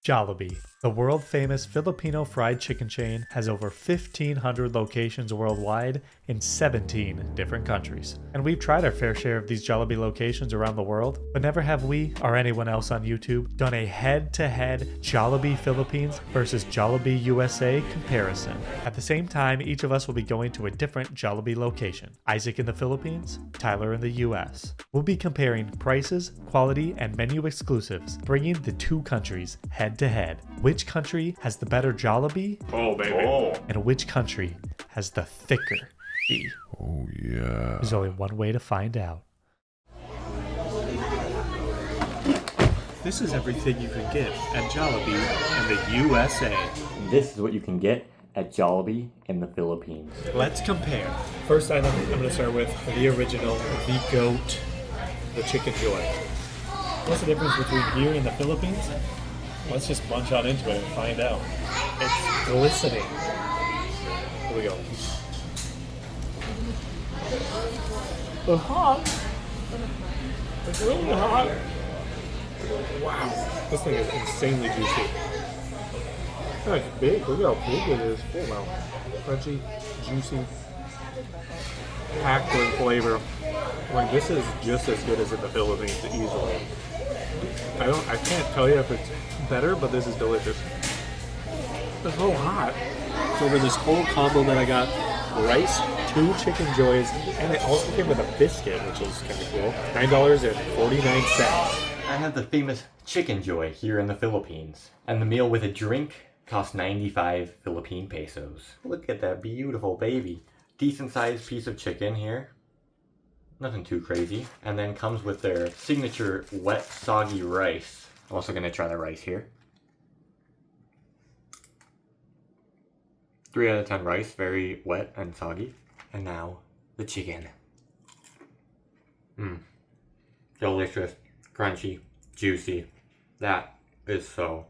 Jollibee, the world-famous Filipino fried chicken chain, has over 1,500 locations worldwide in 17 different countries. And we've tried our fair share of these Jollibee locations around the world, but never have we, or anyone else on YouTube, done a head-to-head Jollibee Philippines versus Jollibee USA comparison. At the same time, each of us will be going to a different Jollibee location. Isaac in the Philippines, Tyler in the US. We'll be comparing prices, quality, and menu exclusives, bringing the two countries head to head. Which country has the better Jollibee? Oh, baby. And which country has the thicker B? Oh, yeah. There's only one way to find out. This is everything you can get at Jollibee in the USA. This is what you can get at Jollibee in the Philippines. Let's compare. First item I'm going to start with the original, the GOAT, the Chicken Joy. What's the difference between here and the Philippines? Let's just bunch on into it and find out. It's glistening. Here we go. It's hot. It's really hot. Wow. This thing is insanely juicy. It's big. Look how big it is. Full now. Crunchy, juicy, packed with flavor. Like, this is just as good as in the Philippines, easily. I can't tell you if it's better, but this is delicious. It's so hot. So for this whole combo that I got, rice, 2 chicken joys, and it also came with a biscuit, which is kind of cool. $9.49. I have the famous Chicken Joy here in the Philippines. And the meal with a drink cost 95 Philippine pesos. Look at that beautiful baby. Decent sized piece of chicken here. Nothing too crazy. And then comes with their signature wet, soggy rice. I'm also going to try the rice here. 3 out of 10 rice, very wet and soggy. And now, the chicken. Delicious, crunchy, juicy. That is so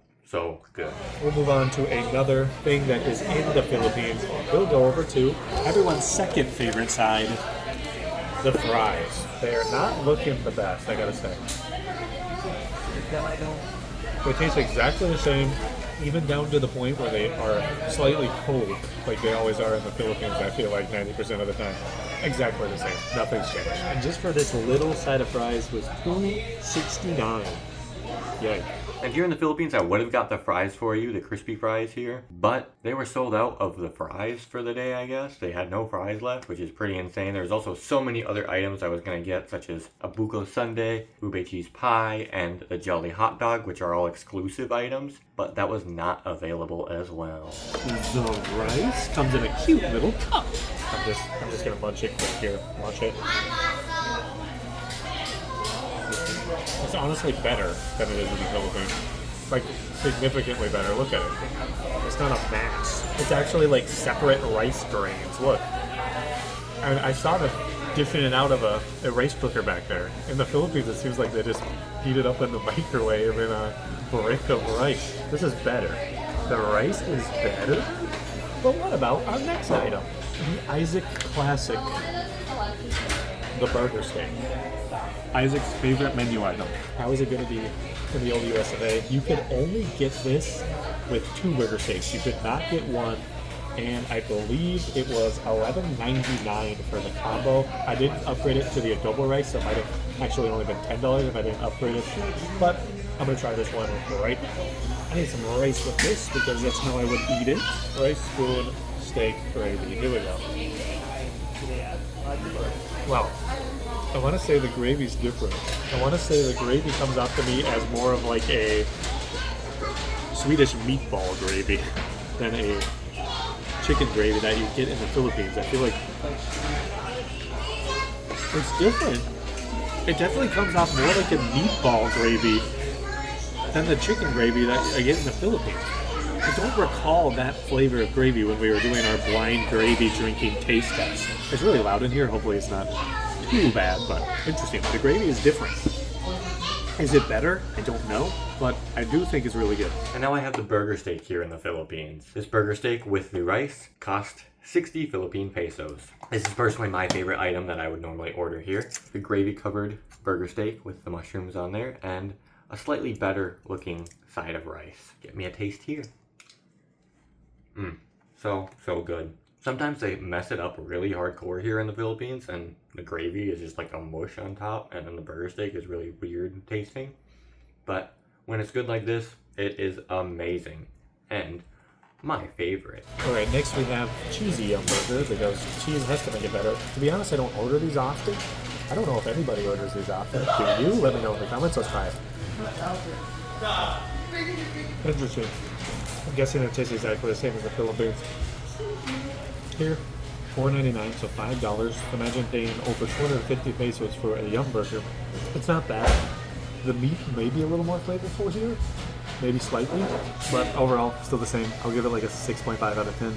good. We'll move on to another thing that is in the Philippines. We'll go over to everyone's second favorite side, the fries. They are not looking the best, I gotta say. They taste exactly the same, even down to the point where they are slightly cold, like they always are in the Philippines, I feel like 90% of the time. Exactly the same. Nothing's changed. And just for this little side of fries was $2.69. Yay. And here in the Philippines, I would have got the fries for you, the crispy fries here, but they were sold out of the fries for the day, I guess. They had no fries left, which is pretty insane. There's also so many other items I was going to get, such as a buko sundae, ube cheese pie, and the jelly hot dog, which are all exclusive items, but that was not available as well. The rice comes in a cute little cup. I'm just going to munch it quick here. Watch it. It's honestly better than it is in the Philippines. Like, significantly better. Look at it. It's not a mass. It's actually like separate rice grains. Look. And I saw them dishing it out of a rice cooker back there. In the Philippines, it seems like they just heat it up in the microwave in a brick of rice. This is better. The rice is better? But what about our next item? The Isaac Classic. The burger steak. Isaac's favorite menu item. How is it going to be in the old US of A? You could only get this with 2 burger steaks. You could not get one, and I believe it was $11.99 for the combo. I didn't upgrade it to the adobo rice, so it might have actually only been $10 if I didn't upgrade it. But I'm going to try this one right now. I need some rice with this because that's how I would eat it. Rice, spoon, steak, gravy. Here we go. Wow. I want to say the gravy's different. I want to say the gravy comes out to me as more of like a Swedish meatball gravy than a chicken gravy that you get in the Philippines. I feel like it's different. It definitely comes off more like a meatball gravy than the chicken gravy that I get in the Philippines. I don't recall that flavor of gravy when we were doing our blind gravy drinking taste test. It's really loud in here. Hopefully it's not too bad, but interesting. The gravy is different. Is it better? I don't know, but I do think it's really good. And now I have the burger steak here in the Philippines. This burger steak with the rice cost 60 Philippine pesos. This is personally my favorite item that I would normally order here. The gravy covered burger steak with the mushrooms on there and a slightly better looking side of rice. Get me a taste here. So good. Sometimes they mess it up really hardcore here in the Philippines, and the gravy is just like a mush on top, and then the burger steak is really weird tasting. But when it's good like this, it is amazing. And my favorite. Alright, next we have cheesy yum burger, because cheese has to make it better. To be honest, I don't order these often. I don't know if anybody orders these often. Do you? Let me know in the comments. Let's try it. Interesting. I'm guessing it tastes exactly the same as the Philippines. Here, $4.99, so $5. Imagine paying over 250 pesos for a yum burger. It's not bad. The meat may be a little more flavorful here, maybe slightly, but overall, still the same. I'll give it like a 6.5 out of 10.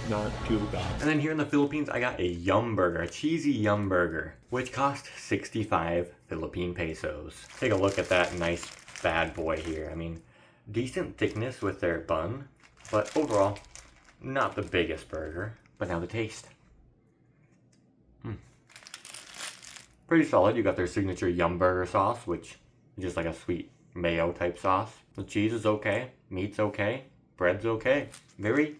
Not too bad. And then here in the Philippines, I got a yum burger, a cheesy yum burger, which cost 65 Philippine pesos. Take a look at that nice bad boy here. I mean, decent thickness with their bun, but overall, not the biggest burger. But now the taste. Pretty solid. You got their signature yum burger sauce, which is just like a sweet mayo type sauce. The cheese is okay. Meat's okay. Bread's okay. Very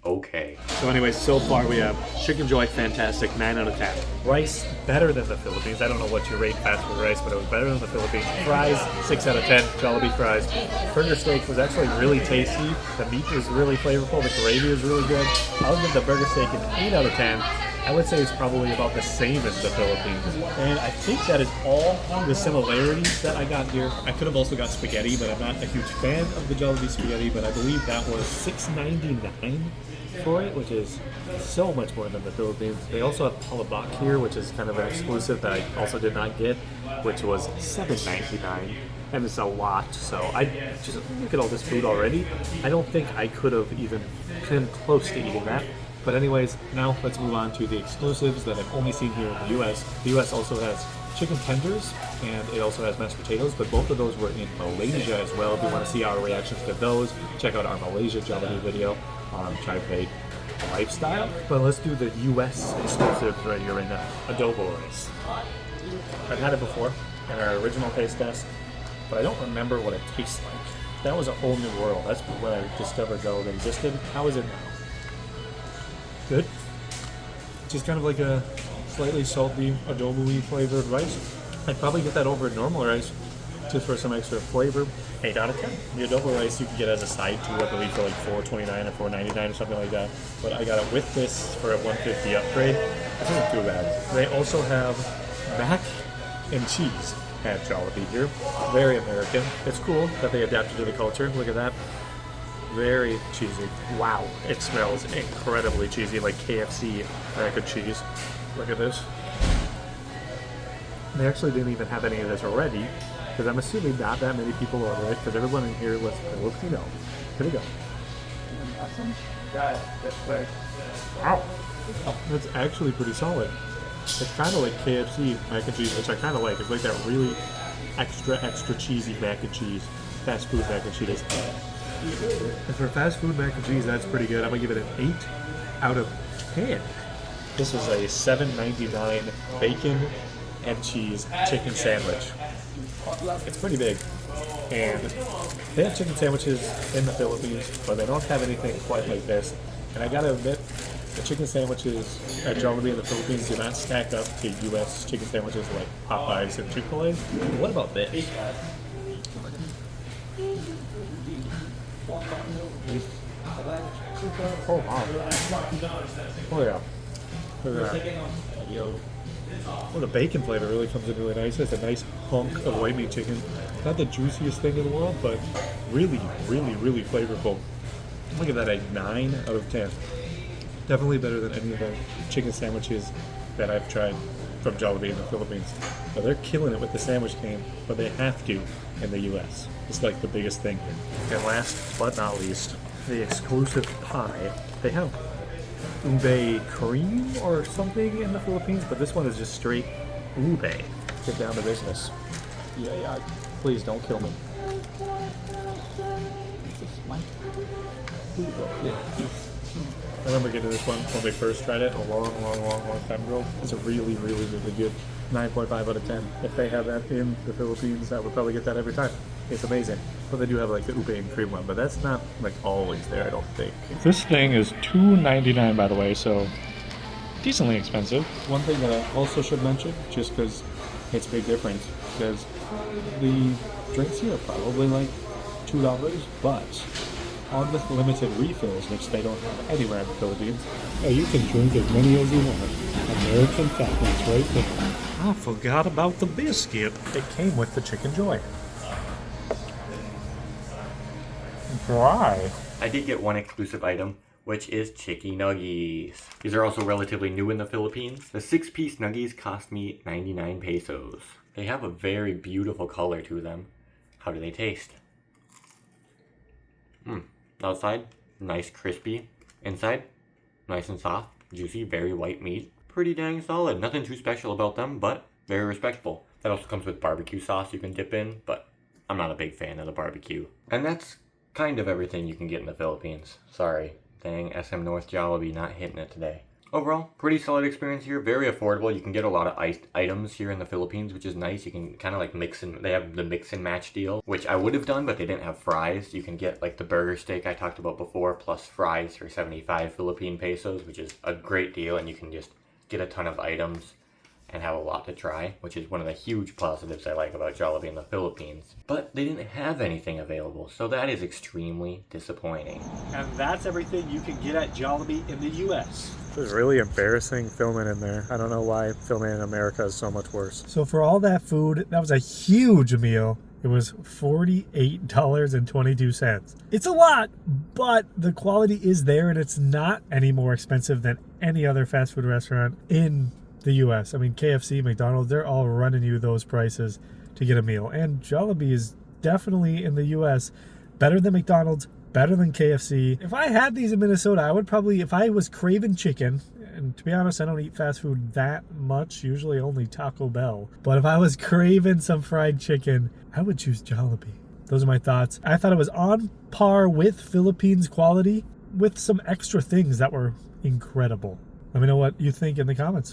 okay. So anyways, so far we have Chicken Joy, fantastic, 9 out of 10. Rice, better than the Philippines. I don't know what you rate fast food rice, but it was better than the Philippines. Fries, 6 out of 10, Jollibee fries. Burger steak was actually really tasty. The meat was really flavorful. The gravy was really good. I'll give the burger steak an 8 out of 10. I would say it's probably about the same as the Philippines. And I think that is all the similarities that I got here. I could have also got spaghetti, but I'm not a huge fan of the Jollibee spaghetti, but I believe that was $6.99 for it, which is so much more than the Philippines. They also have palabok here, which is kind of an exclusive that I also did not get, which was $7.99. And it's a lot, so I just look at all this food already. I don't think I could have even come close to eating that. But anyways, now let's move on to the exclusives that I've only seen here in the US. The US also has chicken tenders, and it also has mashed potatoes, but both of those were in Malaysia as well. If you want to see our reactions to those, check out our Malaysia Jollibee video on TriFate Lifestyle. But let's do the US exclusives right here right now. Adobo rice. I've had it before in our original taste test, but I don't remember what it tastes like. That was a whole new world. That's when I discovered Jollibee existed. How is it now? Good. Just kind of like a slightly salty, adobo-y flavored rice. I'd probably get that over normal rice just for some extra flavor. 8 out of 10. The adobo rice you can get as a side too, I believe for like $4.29 or $4.99 or something like that. But I got it with this for a $1.50 upgrade. This isn't too bad. They also have mac and cheese at Jollibee here. Very American. It's cool that they adapted to the culture. Look at that. Very cheesy. Wow, it smells incredibly cheesy, like KFC mac and cheese. Look at this. They actually didn't even have any of this already, because I'm assuming not that many people order it, because everyone in here was Filipino. Here we go. Wow, that's actually pretty solid. It's kind of like KFC mac and cheese, which I kind of like. It's like that really extra cheesy mac and cheese, fast food mac and cheese. And for fast food mac and cheese, that's pretty good. I'm gonna give it an 8 out of 10. This is a $7.99 bacon and cheese chicken sandwich. It's pretty big. And they have chicken sandwiches in the Philippines, but they don't have anything quite like this. And I gotta admit, the chicken sandwiches at Jollibee in the Philippines do not stack up to US chicken sandwiches like Popeyes and Chick-fil-A. What about this? Oh wow. Oh yeah. Look at that. Well, the bacon flavor really comes in really nice. It's a nice hunk of white meat chicken. Not the juiciest thing in the world, but really flavorful. Look at that, a 9 out of 10. Definitely better than any of the chicken sandwiches that I've tried from Jollibee in the Philippines. But they're killing it with the sandwich game, but they have to in the US. It's like the biggest thing here. And last but not least, the exclusive pie. They have ube cream or something in the Philippines, but this one is just straight ube. Get down to business. Yeah. Please don't kill me. I remember getting this one when we first tried it a long time ago. It's a really good 9.5 out of 10. If they have that in the Philippines, I would probably get that every time. It's amazing. But they do have like the ube and cream one, but that's not like always there, I don't think. This thing is $2.99 by the way, so decently expensive. One thing that I also should mention, just because it's a big difference, because the drinks here are probably like $2, but on the limited refills, which they don't have anywhere in the Philippines, You can drink as many as you want. American Catholics right there. I forgot about the biscuit. it came with the Chicken Joy. Dry. I did get one exclusive item, which is chicky nuggies. These are also relatively new in the Philippines. The 6-piece nuggies cost me 99 pesos. They have a very beautiful color to them. How do they taste? Outside, nice crispy. Inside, nice and soft, juicy, very white meat. Pretty dang solid. Nothing too special about them, but very respectable. That also comes with barbecue sauce you can dip in, but I'm not a big fan of the barbecue. And that's kind of everything you can get in the Philippines. Sorry, dang SM North Jollibee not hitting it today. Overall, pretty solid experience here. Very affordable. You can get a lot of iced items here in the Philippines, which is nice. You can kind of like mix and they have the mix and match deal, which I would have done, but they didn't have fries. You can get like the burger steak I talked about before, plus fries for 75 Philippine pesos, which is a great deal. And you can just get a ton of items and have a lot to try, which is one of the huge positives I like about Jollibee in the Philippines. But they didn't have anything available, so that is extremely disappointing. And that's everything you can get at Jollibee in the US. It was really embarrassing filming in there. I don't know why filming in America is so much worse. So for all that food, that was a huge meal. It was $48.22. It's a lot, but the quality is there and it's not any more expensive than any other fast food restaurant in the US. I mean, KFC, McDonald's, they're all running you those prices to get a meal. And Jollibee is definitely in the US better than McDonald's, better than KFC. If I had these in Minnesota, I would probably, if I was craving chicken, and to be honest, I don't eat fast food that much, usually only Taco Bell. But if I was craving some fried chicken, I would choose Jollibee. Those are my thoughts. I thought it was on par with Philippines quality with some extra things that were incredible. Let me know what you think in the comments.